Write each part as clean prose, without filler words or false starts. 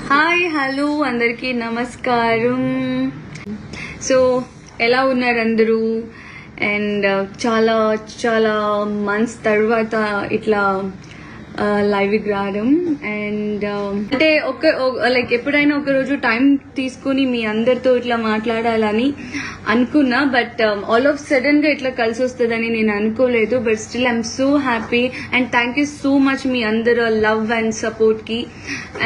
Hi hello అందరికీ నమస్కారం. So ఎలా ఉన్నారు అందరూ? అండ్ చాలా చాలా మంత్స్ తర్వాత ఇట్లా లైవ్కి రావడం అండ్ అంటే లైక్ ఎప్పుడైనా ఒక రోజు టైం తీసుకుని మీ అందరితో ఇట్లా మాట్లాడాలని అనుకున్నా. బట్ ఆల్ ఆఫ్ సడన్ గా ఇట్లా కలిసి వస్తుందని నేను అనుకోలేదు. But still I'm so happy and thank you so much మీ అందరు లవ్ అండ్ సపోర్ట్ కి.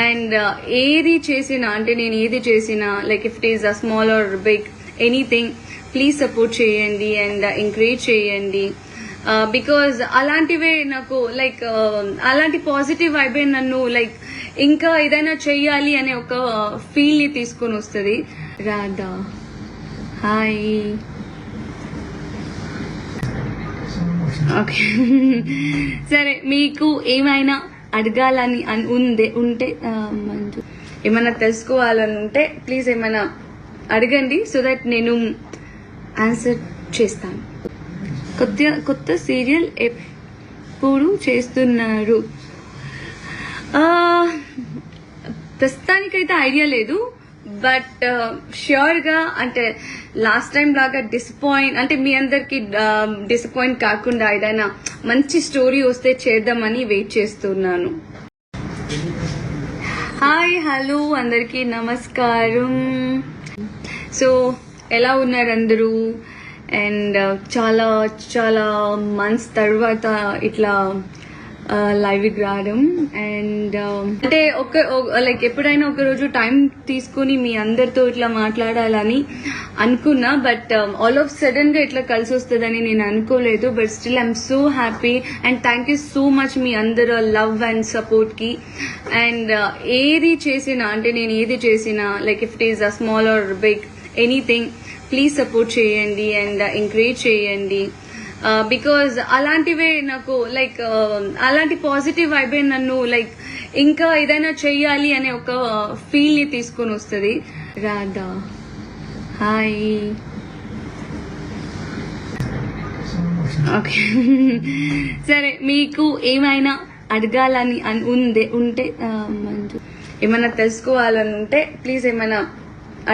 అండ్ ఏది చేసినా అంటే నేను ఏది చేసినా like if it is a small or big anything, please support చేయండి అండ్ ఎంకరేజ్ చేయండి. బికాజ్ అలాంటివే నాకు లైక్ అలాంటి పాజిటివ్ వైబే నన్ను లైక్ ఇంకా ఏదైనా చెయ్యాలి అనే ఒక ఫీల్ ని తీసుకొని వస్తుంది. రాధా హాయ్. ఓకే సరే, మీకు ఏమైనా అడగాలని ఉంటే ఏమైనా తెలుసుకోవాలని ఉంటే ప్లీజ్ ఏమైనా అడగండి, సో దట్ నేను ఆన్సర్ చేస్తాను. కొత్త సీరియల్ ఎప్పుడు చేస్తున్నారు? ప్రస్తుతానికైతే ఐడియా లేదు. బట్ ష్యూర్ గా అంటే లాస్ట్ టైం లాగా అంటే మీ అందరికి డిసప్పాయింట్ కాకుండా ఏదైనా మంచి స్టోరీ వస్తే చేద్దామని వెయిట్ చేస్తున్నాను. హాయ్ హలో అందరికీ నమస్కారం. సో ఎలా ఉన్నారు అందరూ? అండ్ చాలా చాలా మంత్స్ తర్వాత ఇట్లా లైవ్కి రావడం అండ్ అంటే లైక్ ఎప్పుడైనా ఒక రోజు టైం తీసుకుని మీ అందరితో ఇట్లా మాట్లాడాలని అనుకున్నా. బట్ ఆల్ ఆఫ్ సడన్ గా ఇట్లా కలిసి వస్తుందని నేను అనుకోలేదు. But still I'm so happy and thank you so much మీ అందరు లవ్ అండ్ సపోర్ట్ కి. అండ్ ఏది చేసినా అంటే నేను ఏది చేసినా like if it is a small or big anything, please support చేయండి అండ్ ఎంకరేజ్ చేయండి. బికాజ్ అలాంటివే నాకు లైక్ అలాంటి పాజిటివ్ వైబే నన్ను లైక్ ఇంకా ఏదైనా చెయ్యాలి అనే ఒక ఫీల్ ని తీసుకొని వస్తుంది. రాధా హాయ్. ఓకే సరే, మీకు ఏమైనా అడగాలని ఉంటే ఏమైనా తెలుసుకోవాలని ఉంటే ప్లీజ్ ఏమైనా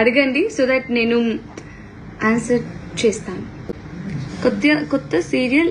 అడగండి, సో దట్ నేను ఆన్సర్ చేస్తాను. కొత్త సీరియల్